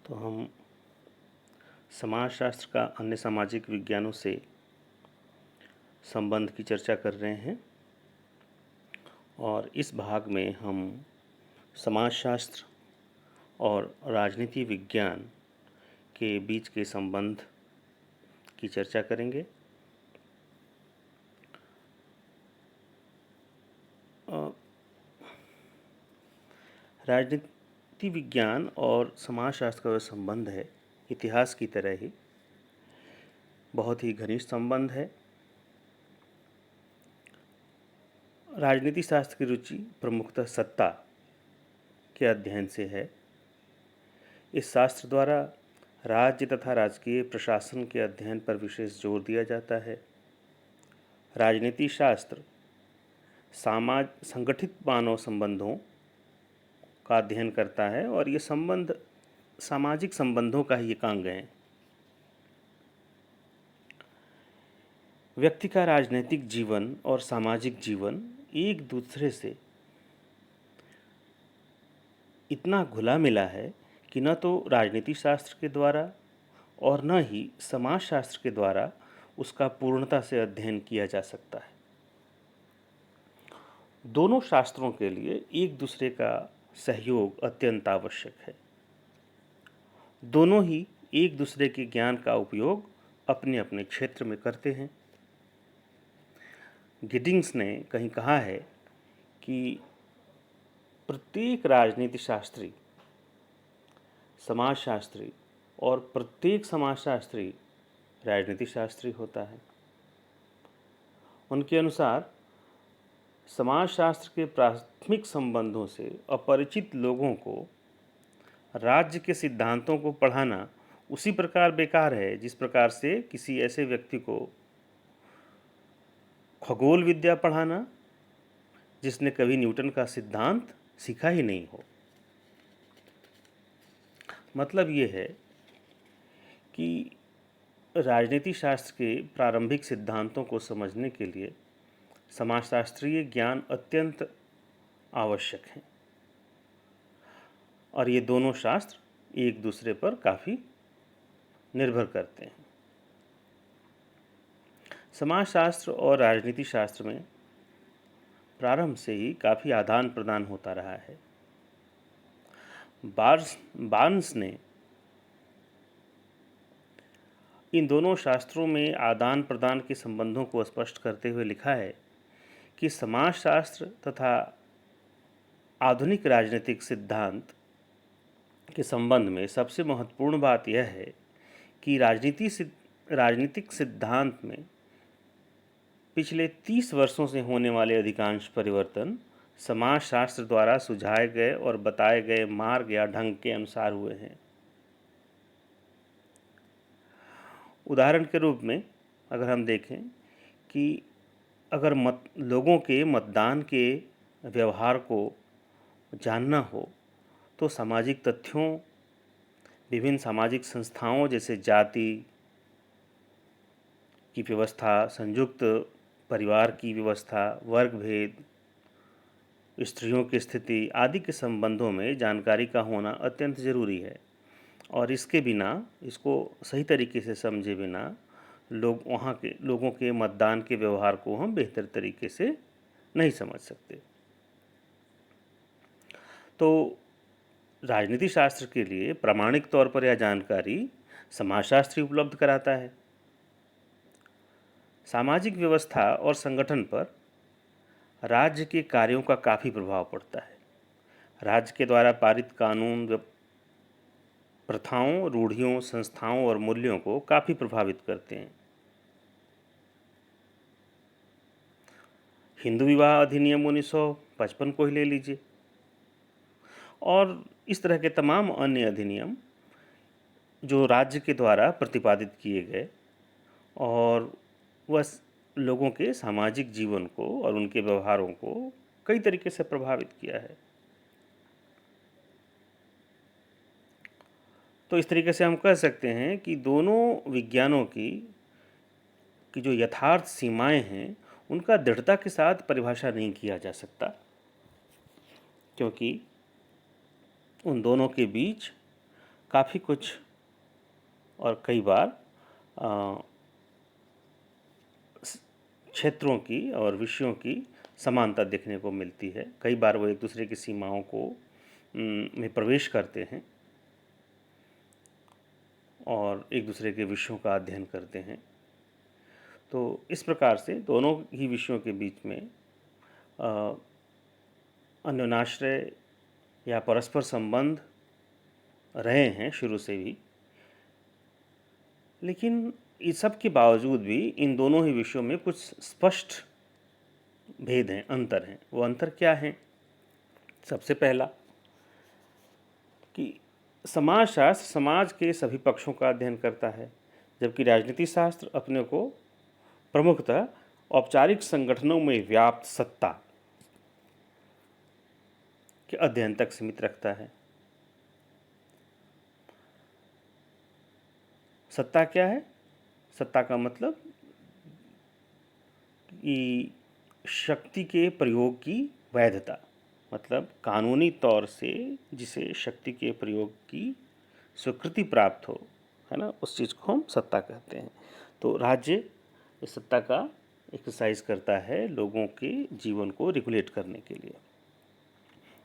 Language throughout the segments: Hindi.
तो हम समाजशास्त्र का अन्य सामाजिक विज्ञानों से संबंध की चर्चा कर रहे हैं और इस भाग में हम समाजशास्त्र और राजनीति विज्ञान के बीच के संबंध की चर्चा करेंगे। राजनीति विज्ञान और समाजशास्त्र का जो संबंध है, इतिहास की तरह ही बहुत ही घनिष्ठ संबंध है। राजनीति शास्त्र की रुचि प्रमुखतः सत्ता के अध्ययन से है। इस शास्त्र द्वारा राज्य तथा राजकीय प्रशासन के अध्ययन पर विशेष जोर दिया जाता है। राजनीति शास्त्र संगठित मानव संबंधों का अध्ययन करता है और ये संबंध सामाजिक संबंधों का ही एक अंग है। व्यक्ति का राजनीतिक जीवन और सामाजिक जीवन एक दूसरे से इतना घुला मिला है कि न तो राजनीति शास्त्र के द्वारा और न ही समाजशास्त्र के द्वारा उसका पूर्णता से अध्ययन किया जा सकता है। दोनों शास्त्रों के लिए एक दूसरे का सहयोग अत्यंत आवश्यक है। दोनों ही एक दूसरे के ज्ञान का उपयोग अपने अपने क्षेत्र में करते हैं। गिडिंग्स ने कहीं कहा है कि प्रत्येक राजनीति शास्त्री समाजशास्त्री और प्रत्येक समाजशास्त्री राजनीति शास्त्री होता है। उनके अनुसार समाजशास्त्र के प्राथमिक संबंधों से अपरिचित लोगों को राज्य के सिद्धांतों को पढ़ाना उसी प्रकार बेकार है जिस प्रकार से किसी ऐसे व्यक्ति को खगोल विद्या पढ़ाना जिसने कभी न्यूटन का सिद्धांत सीखा ही नहीं हो। मतलब ये है कि राजनीति शास्त्र के प्रारंभिक सिद्धांतों को समझने के लिए समाजशास्त्रीय ज्ञान अत्यंत आवश्यक है और ये दोनों शास्त्र एक दूसरे पर काफ़ी निर्भर करते हैं। समाजशास्त्र और राजनीति शास्त्र में प्रारंभ से ही काफ़ी आदान प्रदान होता रहा है। बार्न्स ने इन दोनों शास्त्रों में आदान प्रदान के संबंधों को स्पष्ट करते हुए लिखा है कि समाजशास्त्र तथा आधुनिक राजनीतिक सिद्धांत के संबंध में सबसे महत्वपूर्ण बात यह है कि राजनीतिक सिद्धांत में पिछले 30 वर्षों से होने वाले अधिकांश परिवर्तन समाजशास्त्र द्वारा सुझाए गए और बताए गए मार्ग या ढंग के अनुसार हुए हैं। उदाहरण के रूप में अगर हम देखें कि अगर लोगों के मतदान के व्यवहार को जानना हो तो सामाजिक तथ्यों, विभिन्न सामाजिक संस्थाओं जैसे जाति की व्यवस्था, संयुक्त परिवार की व्यवस्था, वर्ग भेद, स्त्रियों की स्थिति आदि के संबंधों में जानकारी का होना अत्यंत ज़रूरी है और इसके बिना, इसको सही तरीके से समझे बिना वहाँ के लोगों के मतदान के व्यवहार को हम बेहतर तरीके से नहीं समझ सकते। तो राजनीति शास्त्र के लिए प्रामाणिक तौर पर यह जानकारी समाजशास्त्री उपलब्ध कराता है। सामाजिक व्यवस्था और संगठन पर राज्य के कार्यों का काफ़ी प्रभाव पड़ता है। राज्य के द्वारा पारित कानून प्रथाओं, रूढ़ियों, संस्थाओं और मूल्यों को काफ़ी प्रभावित करते हैं। हिंदू विवाह अधिनियम 1955 को ही ले लीजिए और इस तरह के तमाम अन्य अधिनियम जो राज्य के द्वारा प्रतिपादित किए गए और वह लोगों के सामाजिक जीवन को और उनके व्यवहारों को कई तरीके से प्रभावित किया है। तो इस तरीके से हम कह सकते हैं कि दोनों विज्ञानों की जो यथार्थ सीमाएं हैं उनका दृढ़ता के साथ परिभाषा नहीं किया जा सकता, क्योंकि उन दोनों के बीच काफ़ी कुछ और कई बार क्षेत्रों की और विषयों की समानता देखने को मिलती है। कई बार वो एक दूसरे की सीमाओं को में प्रवेश करते हैं और एक दूसरे के विषयों का अध्ययन करते हैं। तो इस प्रकार से दोनों ही विषयों के बीच में अन्योन्याश्रय या परस्पर संबंध रहे हैं शुरू से ही। लेकिन इस सब के बावजूद भी इन दोनों ही विषयों में कुछ स्पष्ट भेद हैं, अंतर हैं। वो अंतर क्या हैं? सबसे पहला कि समाजशास्त्र समाज के सभी पक्षों का अध्ययन करता है, जबकि राजनीति शास्त्र अपने को प्रमुखतः औपचारिक संगठनों में व्याप्त सत्ता के अध्ययन तक सीमित रखता है। सत्ता क्या है? सत्ता का मतलब कि शक्ति के प्रयोग की वैधता, मतलब कानूनी तौर से जिसे शक्ति के प्रयोग की स्वीकृति प्राप्त हो, है ना, उस चीज़ को हम सत्ता कहते हैं। तो राज्य इस सत्ता का एक्सरसाइज करता है लोगों के जीवन को रेगुलेट करने के लिए।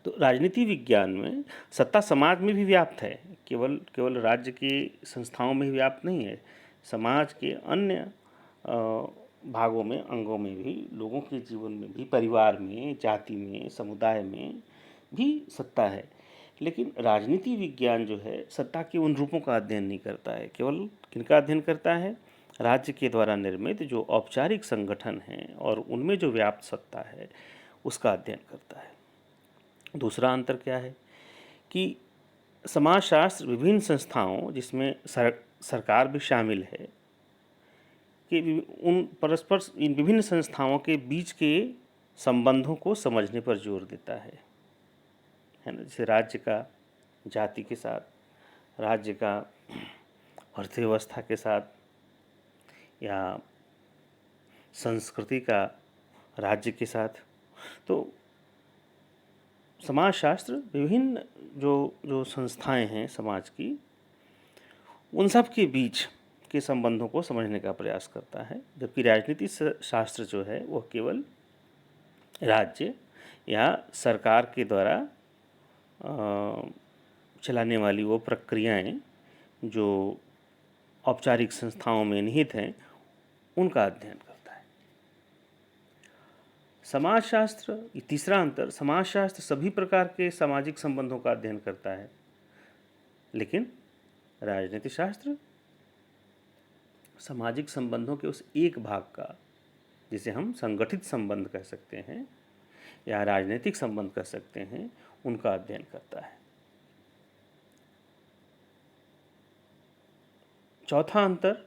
तो राजनीति विज्ञान में सत्ता समाज में भी व्याप्त है, केवल राज्य की संस्थाओं में ही व्याप्त नहीं है। समाज के अन्य भागों में, अंगों में भी, लोगों के जीवन में भी, परिवार में, जाति में, समुदाय में भी सत्ता है। लेकिन राजनीति विज्ञान जो है सत्ता के उन रूपों का अध्ययन नहीं करता है। केवल किनका अध्ययन करता है? राज्य के द्वारा निर्मित जो औपचारिक संगठन हैं और उनमें जो व्याप्त सत्ता है उसका अध्ययन करता है। दूसरा अंतर क्या है कि समाजशास्त्र विभिन्न संस्थाओं, जिसमें सरकार भी शामिल है, कि उन परस्पर इन विभिन्न संस्थाओं के बीच के संबंधों को समझने पर जोर देता है ना। जैसे राज्य का जाति के साथ, राज्य का अर्थव्यवस्था के साथ, या संस्कृति का राज्य के साथ। तो समाजशास्त्र विभिन्न जो संस्थाएं हैं समाज की, उन सब के बीच के संबंधों को समझने का प्रयास करता है, जबकि राजनीति शास्त्र जो है वह केवल राज्य या सरकार के द्वारा चलाने वाली वो प्रक्रियाएं जो औपचारिक संस्थाओं में निहित हैं उनका अध्ययन करता है। समाजशास्त्र, तीसरा अंतर, समाजशास्त्र सभी प्रकार के सामाजिक संबंधों का अध्ययन करता है, लेकिन राजनीति शास्त्र सामाजिक संबंधों के उस एक भाग का, जिसे हम संगठित संबंध कह सकते हैं या राजनीतिक संबंध कह सकते हैं, उनका अध्ययन करता है। चौथा अंतर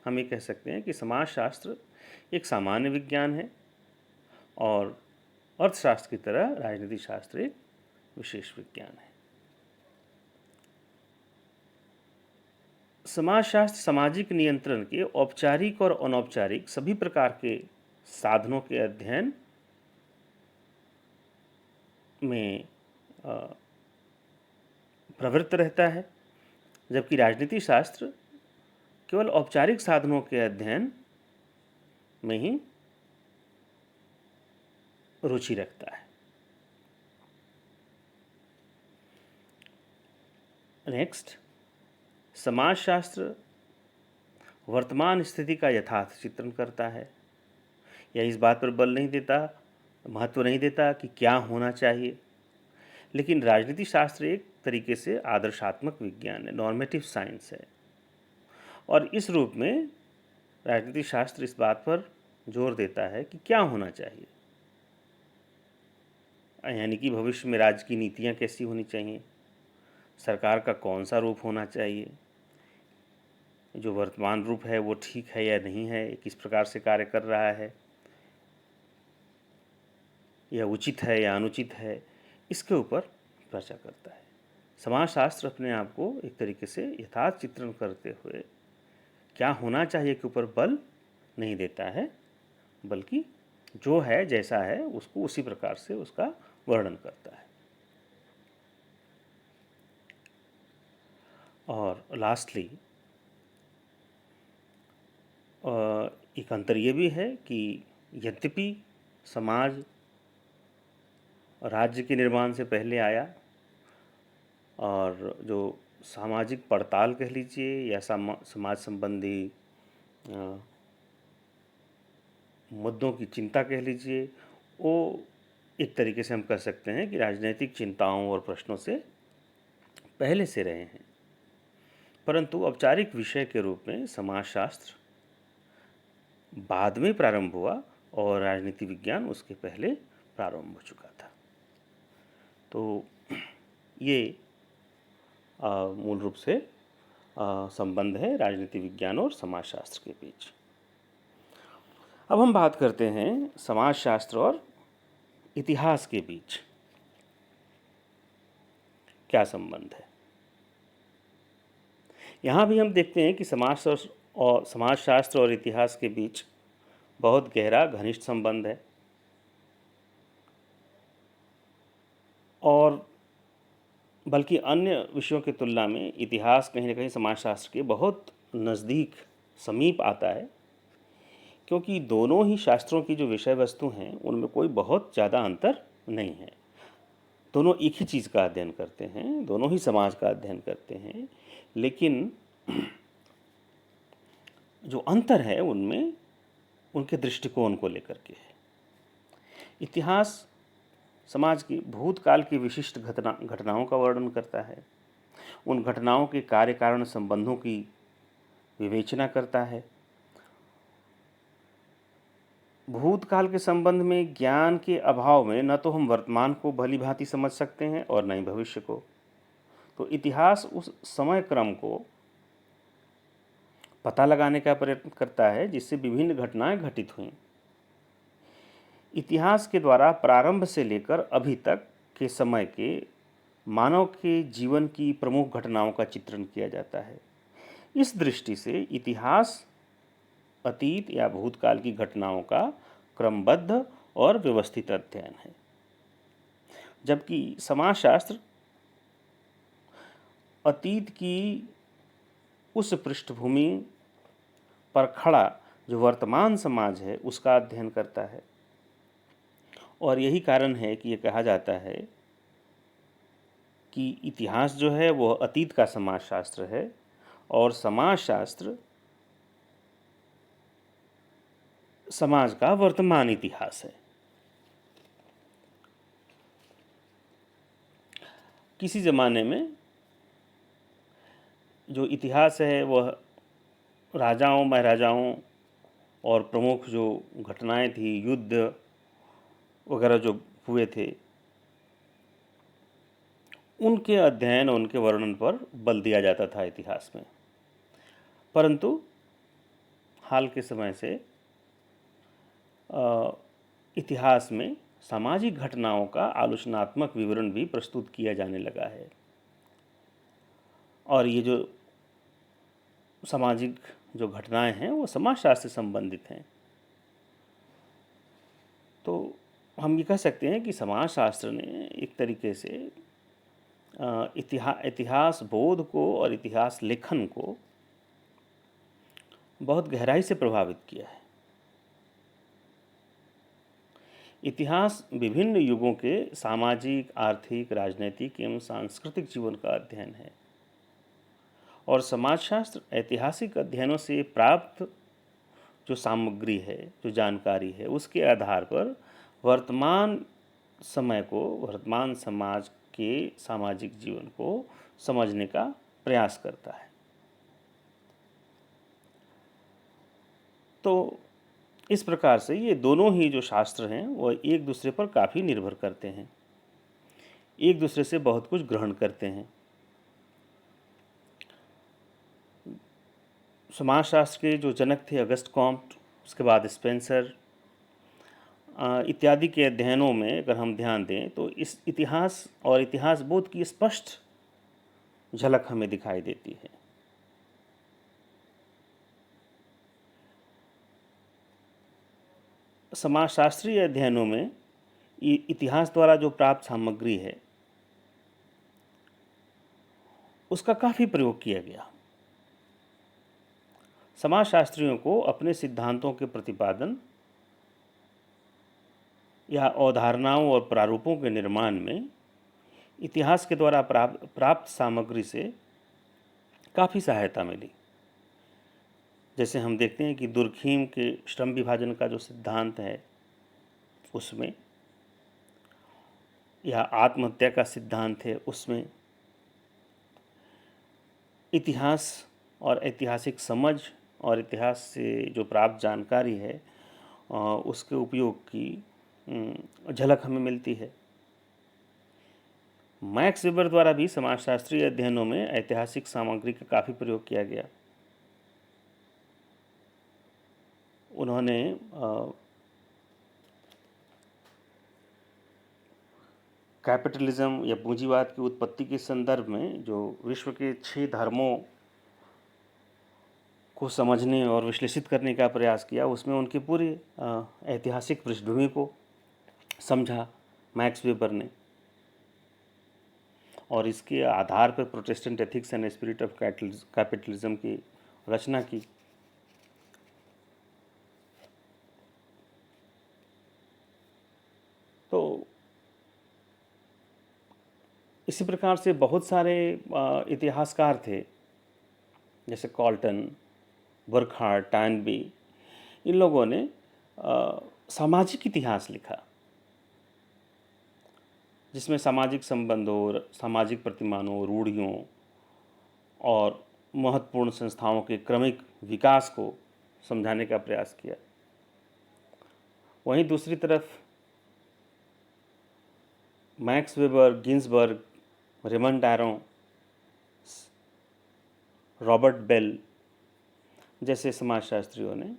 हम ये कह सकते हैं कि समाजशास्त्र एक सामान्य विज्ञान है और अर्थशास्त्र की तरह राजनीति शास्त्र एक विशेष विज्ञान है। समाजशास्त्र सामाजिक नियंत्रण के औपचारिक और अनौपचारिक सभी प्रकार के साधनों के अध्ययन में प्रवृत्त रहता है, जबकि राजनीति शास्त्र केवल औपचारिक साधनों के अध्ययन में ही रुचि रखता है। नेक्स्ट, समाजशास्त्र वर्तमान स्थिति का यथार्थ चित्रण करता है, या इस बात पर बल नहीं देता, महत्व नहीं देता कि क्या होना चाहिए। लेकिन राजनीति शास्त्र एक तरीके से आदर्शात्मक विज्ञान है, नॉर्मेटिव साइंस है, और इस रूप में राजनीति शास्त्र इस बात पर जोर देता है कि क्या होना चाहिए, यानी कि भविष्य में राज्य की नीतियाँ कैसी होनी चाहिए, सरकार का कौन सा रूप होना चाहिए, जो वर्तमान रूप है वो ठीक है या नहीं है, किस प्रकार से कार्य कर रहा है, यह उचित है या अनुचित है, इसके ऊपर चर्चा करता है। समाजशास्त्र अपने आप को एक तरीके से यथार्थ चित्रण करते हुए क्या होना चाहिए के ऊपर बल नहीं देता है, बल्कि जो है जैसा है उसको उसी प्रकार से उसका वर्णन करता है। और लास्टली एक अंतर ये भी है कि यद्यपि समाज राज्य के निर्माण से पहले आया और जो सामाजिक पड़ताल कह लीजिए या समाज संबंधी अ, मुद्दों की चिंता कह लीजिए, वो एक तरीके से हम कह सकते हैं कि राजनीतिक चिंताओं और प्रश्नों से पहले से रहे हैं। परंतु औपचारिक विषय के रूप में समाजशास्त्र बाद में प्रारंभ हुआ और राजनीति विज्ञान उसके पहले प्रारंभ हो चुका था। तो ये मूल रूप से संबंध है राजनीति विज्ञान और समाजशास्त्र के बीच। अब हम बात करते हैं समाजशास्त्र और इतिहास के बीच क्या संबंध है। यहाँ भी हम देखते हैं कि समाजशास्त्र और इतिहास के बीच बहुत गहरा घनिष्ठ संबंध है और बल्कि अन्य विषयों की तुलना में इतिहास कहीं ना कहीं समाजशास्त्र के बहुत नज़दीक समीप आता है, क्योंकि दोनों ही शास्त्रों की जो विषय वस्तु हैं उनमें कोई बहुत ज़्यादा अंतर नहीं है। दोनों एक ही चीज़ का अध्ययन करते हैं, दोनों ही समाज का अध्ययन करते हैं, लेकिन जो अंतर है उनमें उनके दृष्टिकोण को लेकर के है। इतिहास समाज की भूतकाल की विशिष्ट घटनाओं का वर्णन करता है, उन घटनाओं के कार्य कारण संबंधों की विवेचना करता है। भूतकाल के संबंध में ज्ञान के अभाव में न तो हम वर्तमान को भली भांति समझ सकते हैं और न ही भविष्य को। तो इतिहास उस समय क्रम को पता लगाने का प्रयत्न करता है जिससे विभिन्न घटनाएं घटित हुईं। इतिहास के द्वारा प्रारंभ से लेकर अभी तक के समय के मानव के जीवन की प्रमुख घटनाओं का चित्रण किया जाता है। इस दृष्टि से इतिहास अतीत या भूतकाल की घटनाओं का क्रमबद्ध और व्यवस्थित अध्ययन है, जबकि समाजशास्त्र अतीत की उस पृष्ठभूमि पर खड़ा जो वर्तमान समाज है उसका अध्ययन करता है। और यही कारण है कि ये कहा जाता है कि इतिहास जो है वह अतीत का समाजशास्त्र है और समाजशास्त्र समाज का वर्तमान इतिहास है। किसी ज़माने में जो इतिहास है वह राजाओं महाराजाओं और प्रमुख जो घटनाएं थी, युद्ध वगैरह जो हुए थे, उनके अध्ययन और उनके वर्णन पर बल दिया जाता था इतिहास में। परंतु हाल के समय से इतिहास में सामाजिक घटनाओं का आलोचनात्मक विवरण भी प्रस्तुत किया जाने लगा है और ये जो सामाजिक जो घटनाएं हैं वो समाजशास्त्र से संबंधित हैं। तो हम ये कह सकते हैं कि समाजशास्त्र ने एक तरीके से इतिहास बोध को और इतिहास लेखन को बहुत गहराई से प्रभावित किया है। इतिहास विभिन्न युगों के सामाजिक, आर्थिक, राजनैतिक एवं सांस्कृतिक जीवन का अध्ययन है और समाजशास्त्र ऐतिहासिक अध्ययनों से प्राप्त जो सामग्री है, जो जानकारी है, उसके आधार पर वर्तमान समय को, वर्तमान समाज के सामाजिक जीवन को समझने का प्रयास करता है। तो इस प्रकार से ये दोनों ही जो शास्त्र हैं वह एक दूसरे पर काफ़ी निर्भर करते हैं, एक दूसरे से बहुत कुछ ग्रहण करते हैं। समाजशास्त्र के जो जनक थे अगस्ट कॉम्ट, उसके बाद स्पेंसर इत्यादि के अध्ययनों में अगर हम ध्यान दें तो इस इतिहास और इतिहास बोध की स्पष्ट झलक हमें दिखाई देती है। समाजशास्त्रीय अध्ययनों में इतिहास द्वारा जो प्राप्त सामग्री है उसका काफ़ी प्रयोग किया गया। समाजशास्त्रियों को अपने सिद्धांतों के प्रतिपादन या अवधारणाओं और प्रारूपों के निर्माण में इतिहास के द्वारा प्राप्त सामग्री से काफ़ी सहायता मिली। जैसे हम देखते हैं कि दुर्खीम के श्रम विभाजन का जो सिद्धांत है उसमें, या आत्महत्या का सिद्धांत है उसमें, इतिहास और ऐतिहासिक समझ और इतिहास से जो प्राप्त जानकारी है उसके उपयोग की झलक हमें मिलती है। मैक्स वेबर द्वारा भी समाजशास्त्रीय अध्ययनों में ऐतिहासिक सामग्री का काफ़ी प्रयोग किया गया। उन्होंने कैपिटलिज्म या पूंजीवाद की उत्पत्ति के संदर्भ में जो विश्व के 6 धर्मों को समझने और विश्लेषित करने का प्रयास किया, उसमें उनकी पूरी ऐतिहासिक पृष्ठभूमि को समझा मैक्स वेबर ने, और इसके आधार पर Protestant ethics and spirit of capitalism की रचना की। तो इसी प्रकार से बहुत सारे इतिहासकार थे, जैसे कॉल्टन, बर्कहार्ट, टैनबी। इन लोगों ने सामाजिक इतिहास लिखा, जिसमें सामाजिक संबंधों, सामाजिक प्रतिमानों, रूढ़ियों और महत्वपूर्ण संस्थाओं के क्रमिक विकास को समझाने का प्रयास किया। वहीं दूसरी तरफ Max Weber, Ginsberg, Raymond Aron, Robert Bell जैसे समाजशास्त्रियों ने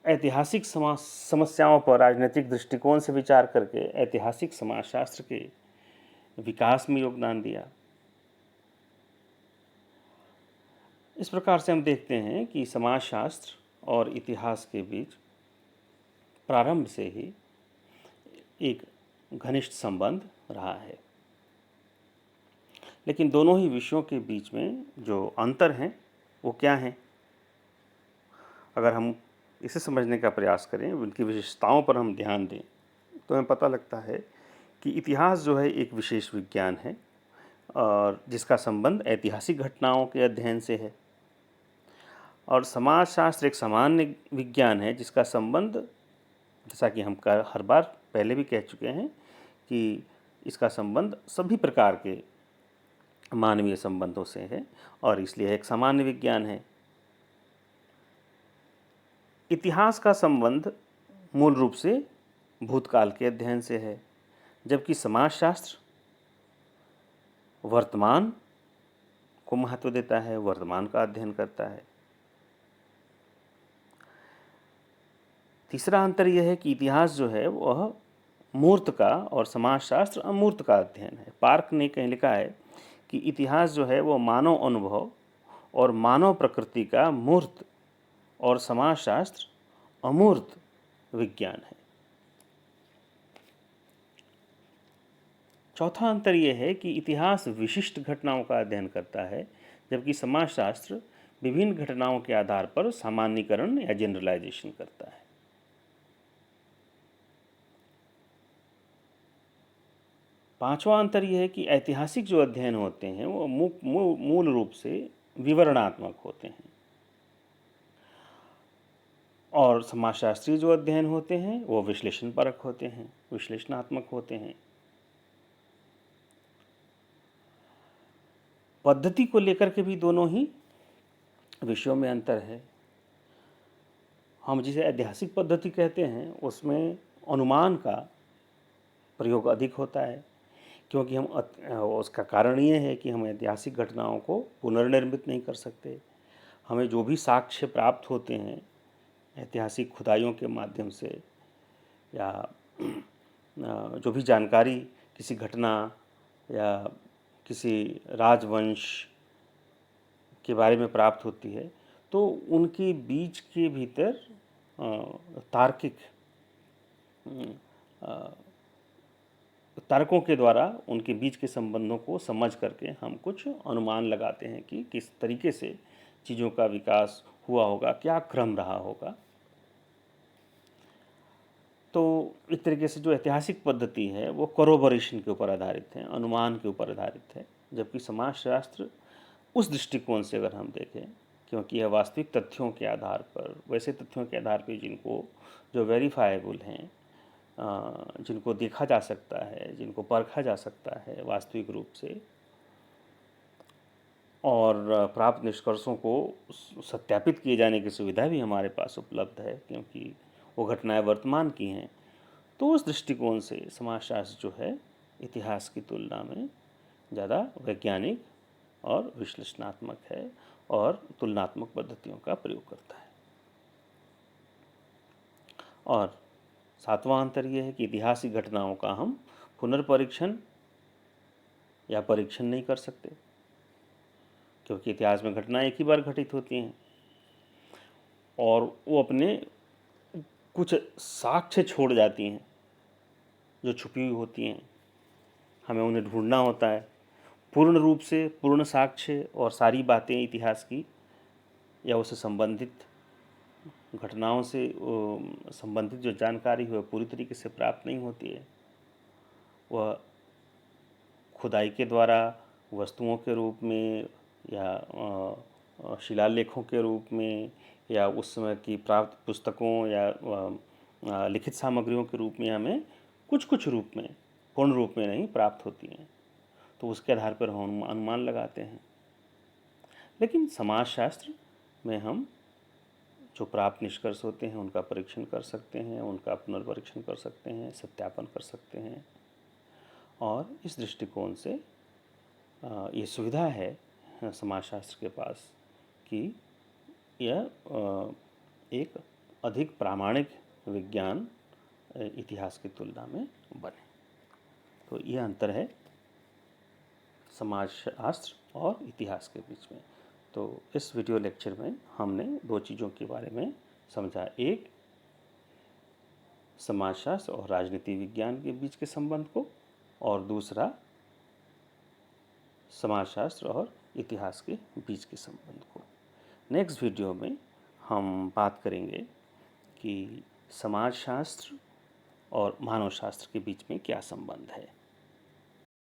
ऐतिहासिक समस्याओं पर राजनीतिक दृष्टिकोण से विचार करके ऐतिहासिक समाजशास्त्र के विकास में योगदान दिया। इस प्रकार से हम देखते हैं कि समाजशास्त्र और इतिहास के बीच प्रारंभ से ही एक घनिष्ठ संबंध रहा है। लेकिन दोनों ही विषयों के बीच में जो अंतर हैं वो क्या हैं? अगर हम इसे समझने का प्रयास करें, उनकी विशेषताओं पर हम ध्यान दें, तो हमें पता लगता है कि इतिहास जो है एक विशेष विज्ञान है और जिसका संबंध ऐतिहासिक घटनाओं के अध्ययन से है, और समाजशास्त्र एक सामान्य विज्ञान है जिसका संबंध, जैसा कि हम हर बार पहले भी कह चुके हैं, कि इसका संबंध सभी प्रकार के मानवीय संबंधों से है और इसलिए एक सामान्य विज्ञान है। इतिहास का संबंध मूल रूप से भूतकाल के अध्ययन से है, जबकि समाजशास्त्र वर्तमान को महत्व देता है, वर्तमान का अध्ययन करता है। तीसरा अंतर यह है कि इतिहास जो है वह मूर्त का और समाजशास्त्र अमूर्त का अध्ययन है। पार्क ने कहीं लिखा है कि इतिहास जो है वो मानव अनुभव और मानव प्रकृति का मूर्त और समाजशास्त्र अमूर्त विज्ञान है। चौथा अंतर यह है कि इतिहास विशिष्ट घटनाओं का अध्ययन करता है, जबकि समाजशास्त्र विभिन्न घटनाओं के आधार पर सामान्यीकरण या जनरलाइजेशन करता है। पांचवा अंतर यह है कि ऐतिहासिक जो अध्ययन होते हैं वो मूल रूप से विवरणात्मक होते हैं, और समाजशास्त्रीय जो अध्ययन होते हैं वो विश्लेषणपरक होते हैं, विश्लेषणात्मक होते हैं। पद्धति को लेकर के भी दोनों ही विषयों में अंतर है। हम जिसे ऐतिहासिक पद्धति कहते हैं उसमें अनुमान का प्रयोग अधिक होता है, क्योंकि हम उसका कारण ये है कि हम ऐतिहासिक घटनाओं को पुनर्निर्मित नहीं कर सकते। हमें जो भी साक्ष्य प्राप्त होते हैं ऐतिहासिक खुदाइयों के माध्यम से, या जो भी जानकारी किसी घटना या किसी राजवंश के बारे में प्राप्त होती है, तो उनके बीच के भीतर तार्किक तर्कों के द्वारा उनके बीच के संबंधों को समझ करके हम कुछ अनुमान लगाते हैं कि किस तरीके से चीज़ों का विकास हुआ होगा, क्या क्रम रहा होगा। तो एक तरीके से जो ऐतिहासिक पद्धति है वो कोरोबोरेशन के ऊपर आधारित है, अनुमान के ऊपर आधारित है, जबकि समाजशास्त्र उस दृष्टिकोण से अगर हम देखें, क्योंकि यह वास्तविक तथ्यों के आधार पर, वैसे तथ्यों के आधार पर जिनको जो वेरीफाएबल हैं, जिनको देखा जा सकता है, जिनको परखा जा सकता है वास्तविक रूप से, और प्राप्त निष्कर्षों को सत्यापित किए जाने की सुविधा भी हमारे पास उपलब्ध है, क्योंकि वो घटनाएं वर्तमान की हैं। तो उस दृष्टिकोण से समाजशास्त्र जो है इतिहास की तुलना में ज़्यादा वैज्ञानिक और विश्लेषणात्मक है और तुलनात्मक पद्धतियों का प्रयोग करता है। और सातवां अंतर यह है कि ऐतिहासिक घटनाओं का हम पुनर्परीक्षण या परीक्षण नहीं कर सकते, क्योंकि इतिहास में घटनाएं एक ही बार घटित होती हैं और वो अपने कुछ साक्ष्य छोड़ जाती हैं जो छुपी हुई होती हैं, हमें उन्हें ढूंढना होता है। पूर्ण रूप से पूर्ण साक्ष्य और सारी बातें इतिहास की या उससे संबंधित घटनाओं से संबंधित जो जानकारी है पूरी तरीके से प्राप्त नहीं होती है। वह खुदाई के द्वारा वस्तुओं के रूप में या शिलालेखों के रूप में या उस समय की प्राप्त पुस्तकों या लिखित सामग्रियों के रूप में हमें कुछ कुछ रूप में, पूर्ण रूप में नहीं प्राप्त होती हैं। तो उसके आधार पर हम अनुमान लगाते हैं। लेकिन समाजशास्त्र में हम जो प्राप्त निष्कर्ष होते हैं उनका परीक्षण कर सकते हैं, उनका पुनर्परीक्षण कर सकते हैं, सत्यापन कर सकते हैं। और इस दृष्टिकोण से ये सुविधा है समाजशास्त्र के पास कि यह एक अधिक प्रामाणिक विज्ञान इतिहास की तुलना में बने। तो यह अंतर है समाजशास्त्र और इतिहास के बीच में। तो इस वीडियो लेक्चर में हमने दो चीज़ों के बारे में समझा। एक, समाजशास्त्र और राजनीति विज्ञान के बीच के संबंध को, और दूसरा, समाजशास्त्र और इतिहास के बीच के संबंध को। नेक्स्ट वीडियो में हम बात करेंगे कि समाजशास्त्र और मानवशास्त्र के बीच में क्या संबंध है।